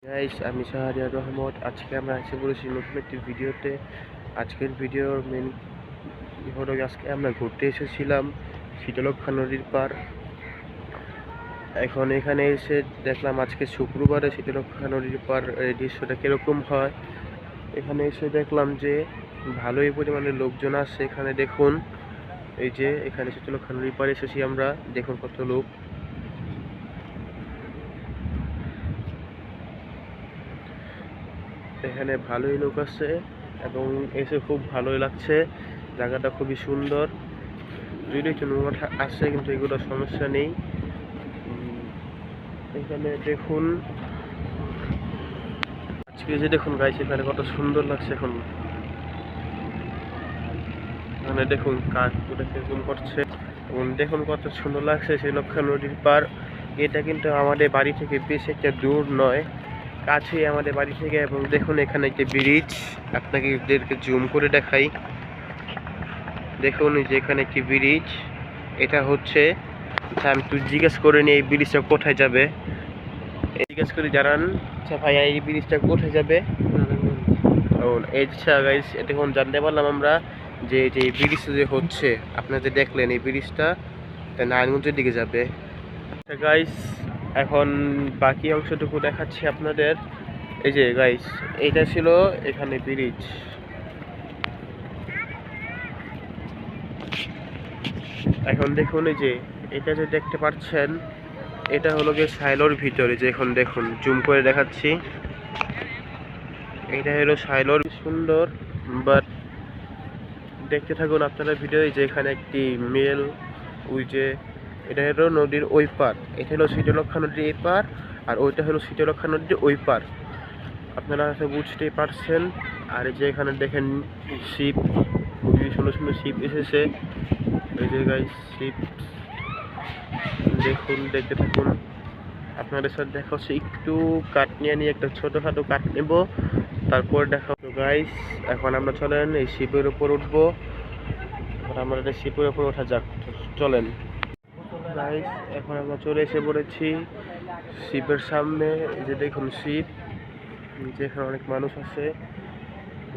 Guys, আমি শাহরিয়ার রহমত। আজকে আমরা এসে পড়েছি নতুন একটি ভিডিওতে। আজকের ভিডিওর মেন হলো আজকে আমরা ঘুরতে এসেছিলাম শীতলক্ষ্যা নদীর পার। এখন এখানে এসে দেখলাম আজকে শুক্রবারে শীতলক্ষ্যা নদীর পার এই দৃশ্যটা কীরকম হয়। এখানে এসে দেখলাম যে ভালোই পরিমাণে লোকজন আসছে। এখানে দেখুন, এই যে এখানে শীতলক্ষ্যা নদীর পাড়ে এসেছি আমরা, দেখুন কত লোক। এখানে ভালোই লোক আছে এবং এসে খুব ভালোই লাগছে। জায়গাটা খুবই সুন্দর, যদিও একটু নোংরা আছে কিন্তু এগুলো সমস্যা নেই। এখানে দেখুন, আজকে যে দেখুন গাইস, এখানে কত সুন্দর লাগছে। এখন এখানে দেখুন কাঠ পুরো কিরকম করছে এবং দেখুন কত সুন্দর লাগছে সেই লক্ষ্যা নদীর পার। এটা কিন্তু আমাদের বাড়ি থেকে বেশি একটা দূর নয়, কাছেই আমাদের বাড়ি থেকে। এবং দেখুন এখানে একটা ব্রিজ, আপনাকে এদেরকে জুম করে দেখাই। দেখুন যে এখানে একটি ব্রিজ, এটা হচ্ছে, আমি একটু জিজ্ঞেস করে নিই এই ব্রিজটা কোথায় যাবে। জিজ্ঞেস করে জানান। আচ্ছা ভাইয়া, এই ব্রিজটা কোথায় যাবে? ও আচ্ছা গাইস, এখন জানতে পারলাম আমরা যে এই ব্রিজটা যে হচ্ছে, আপনারা যে দেখলেন এই ব্রিজটা নারায়ণগঞ্জের দিকে যাবে। গাইস, এখন বাকি অংশটুকু দেখাচ্ছি আপনাদের। এই যে গাইস, এইটা ছিল এখানে ব্রিজ। এখন দেখুন এই যে এটা যে দেখতে পাচ্ছেন, এটা হলো গিয়ে সাইলোর ভিতরে। যে এখন দেখুন জুম করে দেখাচ্ছি, এটা হলো সাইলোর। সুন্দর, বাট দেখতে থাকুন আপনারা ভিডিও। যে এখানে একটি মেল, ওই যে এটা হলো নদীর ওই পার, এটা হলো শীতলক্ষ্যা নদীর এই পার, আর ওইটা হলো শীতলক্ষ্যা নদীর ওই পার। আপনারা বুঝতেই পারছেন। আর এই যে এখানে দেখেন শিপ, খুবই সুন্দর সুন্দর শিপ এসেছে। এই যে গাইস শিপ দেখুন, দেখতে থাকুন। আপনাদের সাথে দেখা হচ্ছে, একটু কাঠ নিয়ে একটা ছোটোখাটো কাঠ নেব, তারপর দেখা হতো গাইস। এখন আমরা চলেন এই শিপের উপর উঠবো। আমরা এটা শিপের উপর ওঠা যাক, চলেন গাইস। এখন আমরা চলে এসে পড়েছি শিপের সামনে। এই যে দেখুন শিপ, নিচে এখানে অনেক মানুষ আছে,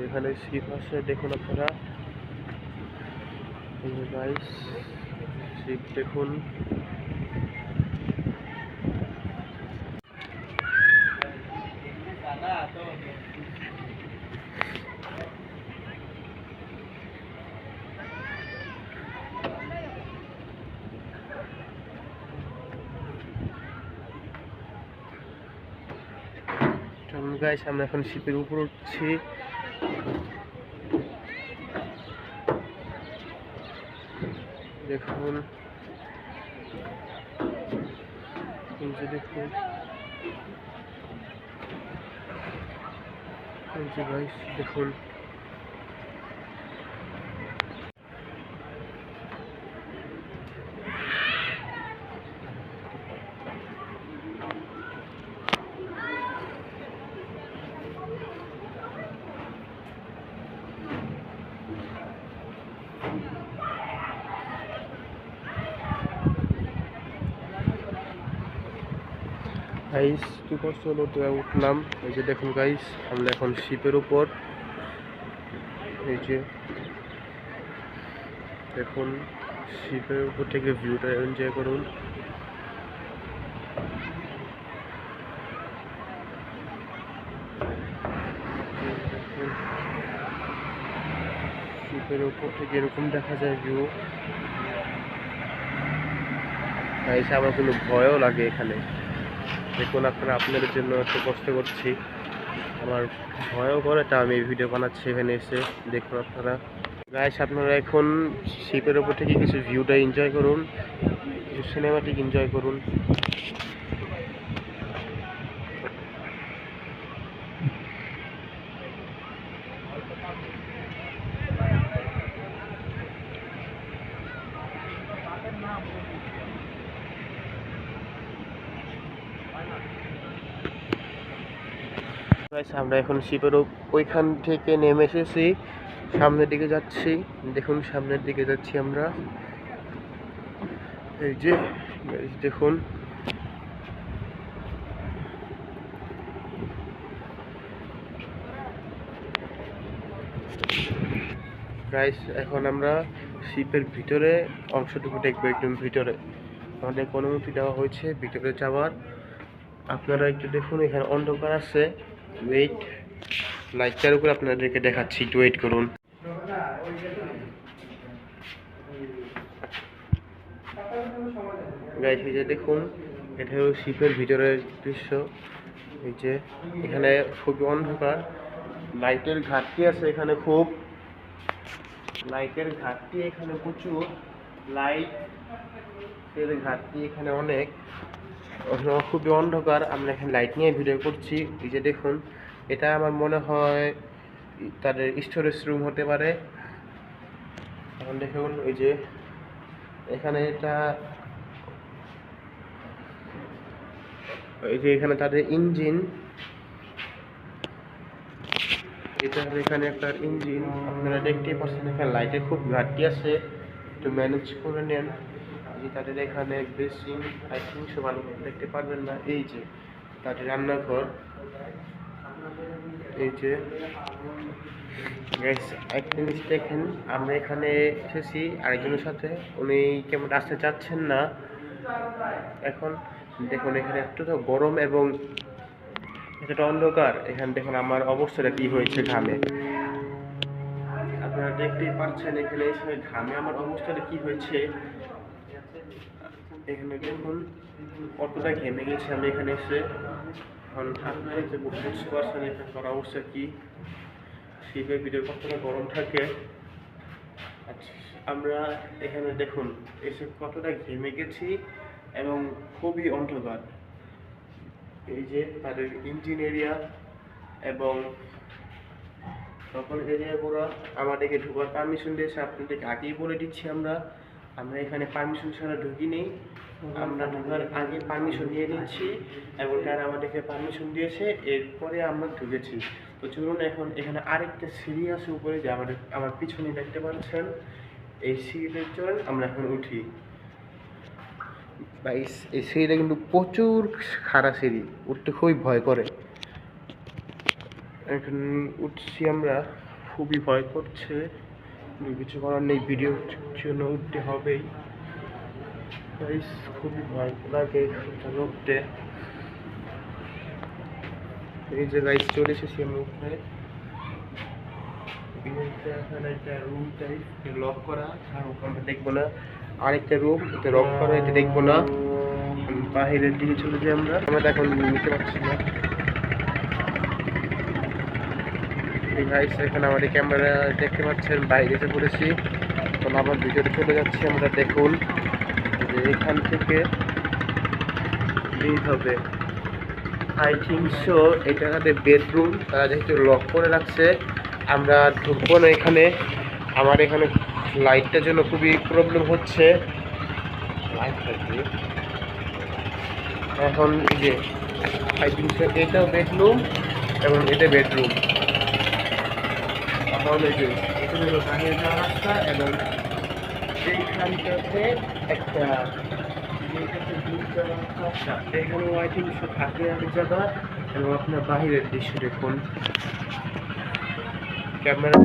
এখানে শিপ আছে দেখুন আপনারা। এই যে গাইস শিপ দেখুন। গাইস, আমরা এখন শিপের উপর উঠছি। দেখুন দেখুন, গাইস দেখুন। গাইস একটু কষ্ট হলো তো উঠলাম। এই যে দেখুন গাইস, আমরা এখন শিপের উপর। এই যে দেখুন, শিপের উপর থেকে ভিউটা এনজয় করুন। শিপের উপর থেকে এরকম দেখা যায় ভিউ। গাইস, আমার কোনো ভয়ও লাগে এখানে। দেখুন আপনারা, আপনাদের জন্য একটু কষ্ট করছি, আমার ভয়ও করে, তা আমি এই ভিডিও বানাচ্ছি এখানে এসে। দেখুন আপনারা গাইস, আপনারা এখন শিপের উপর থেকে কিছু ভিউটা এনজয় করুন, কিছু সিনেমাটিক এনজয় করুন। আমরা এখন শিপের ওইখান থেকে নেমে এসেছি, সামনের দিকে যাচ্ছি। দেখুন সামনের দিকে যাচ্ছি আমরা। এই যে দেখুন, গাইস এখন আমরা শিপের ভিতরে অংশটুকু দেখবো, একদম ভিতরে আমাদের অনুমতি দেওয়া হয়েছে ভিতরে যাওয়ার। আপনারা একটু দেখুন, এখানে অন্ধকার আছে। ওয়েট, লাইটটার উপরে আপনাদেরকে দেখাচ্ছি, একটু ওয়েট করুন। গাইস এই যে দেখুন, এটা হলো শিপের ভিতরের দৃশ্য। এই যে এখানে খুবই অন্ধকার, লাইটের ঘাটতি আছে এখানে, খুব লাইটের ঘাটতি এখানে প্রচুর, লাইটের ঘাটতি এখানে অনেক, খুবই অন্ধকার। আমরা এখানে লাইট নিয়ে ভিডিও করছি। এই যে দেখুন, এটা আমার মনে হয় তাদের স্টোরেজ রুম হতে পারে। এখন দেখুন এই যে এখানে এটা, এই যে এখানে তাদের ইঞ্জিন, এটা এখানে একটা ইঞ্জিন আপনারা দেখতেই পাচ্ছেন। এখানে লাইটের খুব ঘাটতি আছে, একটু ম্যানেজ করে নেন। এই যে তাদের এখানে বেসিং, আই থিঙ্ক সো ভালো দেখতে পারবেন না। এই যে তাদের রান্নাঘর, এই যে একটা জিনিস দেখেন, আমরা এখানে এসেছি আরেকজনের সাথে, উনি কেমন আসতে চাচ্ছেন না। এখন দেখুন এখানে একটু তো গরম এবং এতটা অন্ধকার। এখানে দেখুন আমার অবস্থাটা কি হয়েছে ঘামে, আপনারা দেখতেই পাচ্ছেন। এখানে এসে ঘামে আমার অবস্থাটা কি হয়েছে। এখানে দেখুন কতটা ঘেমে গেছে আমি এখানে এসে। এখন আপনারা যে বুঝতে পারছেন এখানকার অবস্থা কি, শীতের ভিতরে কতটা গরম থাকে। আচ্ছা, আমরা এখানে দেখুন এসে কতটা ঘেমে গেছি এবং খুবই অন্ধকার। এই যে তাদের ইঞ্জিন এরিয়া এবং সকল এরিয়াগুলো আমাদেরকে ঢোকার পারমিশন দিয়েছে। আপনাদেরকে আগেই বলে দিচ্ছি, আমরা এখানে পারমিশন ছাড়া ঢুকি নেই। আমরা ঢোকার আগে পারমিশন নিয়ে নিচ্ছি এবং তারা আমাদেরকে পারমিশন দিয়েছে, এরপরে আমরা ঢুকেছি। তো চলুন, এখন এখানে আরেকটা সিঁড়ি আছে উপরে, যে আমার পিছনে দেখতে পাচ্ছেন। এই সিঁড়িতে চল আমরা এখন উঠি। বা এই সিঁড়িটা কিন্তু প্রচুর খাড়া সিঁড়ি, উঠতে খুবই ভয় করে। এখন উঠছি আমরা, খুবই ভয় করছে, কিছু করার নেই, ভিডিওর জন্য উঠতে হবেই। খুবই ভয় লাগে উঠতে। এই যে গাইস চলে এসেছি আমরা উপরে। এখানে একটা রুম টাইপ লক করা, আমরা দেখবো না। আরেকটা রুম, এটা লক করা, এটা দেখবো না। বাহিরের দিকে চলে যাই আমরা এখন নিতে পারছি না। এখানে আমাদের ক্যামেরা দেখতে পাচ্ছেন, বাইরে এসে পড়েছি। তখন আবার ভিতরে চলে যাচ্ছি আমরা। দেখুন যে এখান থেকে লিড হবে, আই থিঙ্ক সো এটা আমাদের বেডরুম। তারা যেহেতু লক করে রাখছে, আমরা ঢুকবো না এখানে। আমার এখানে লাইটটার জন্য খুবই প্রবলেম হচ্ছে। এখন এই যে আই থিঙ্ক সো এটাও বেডরুম এবং এটা বেডরুম। এখন এই যে এটা হলো বাইরে যাওয়ার রাস্তা এবং এইখানটাতে একটা এখানে আই থিঙ্ক সো থাকে জায়গা। এবং আপনার বাহিরের দৃশ্য দেখুন, ক্যামেরা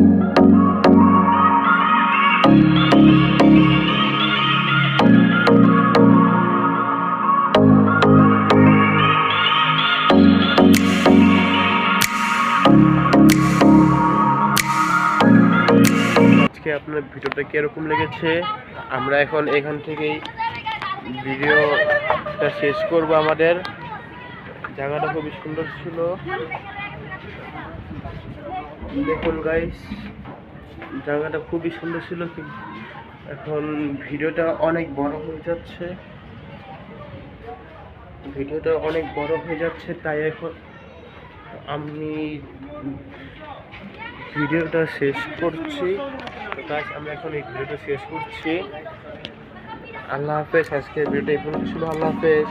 আজকে আপনার ভিডিওটা কিরকম লেগেছে। আমরা এখন এখান থেকেই ভিডিওটা শেষ করব। আমাদের জায়গাটা খুবই সুন্দর ছিল, দেখুন গাইস, জায়গাটা খুবই সুন্দর ছিল। এখন ভিডিওটা অনেক বড় হয়ে যাচ্ছে, তাই এখন আমি ভিডিওটা শেষ করছি। তো গাইস আমরা এখন এই ভিডিওটা শেষ করছি। আল্লাহ হাফেজ। আজকে ভিডিওটা এই পর্যন্ত ছিল। আল্লাহ হাফেজ।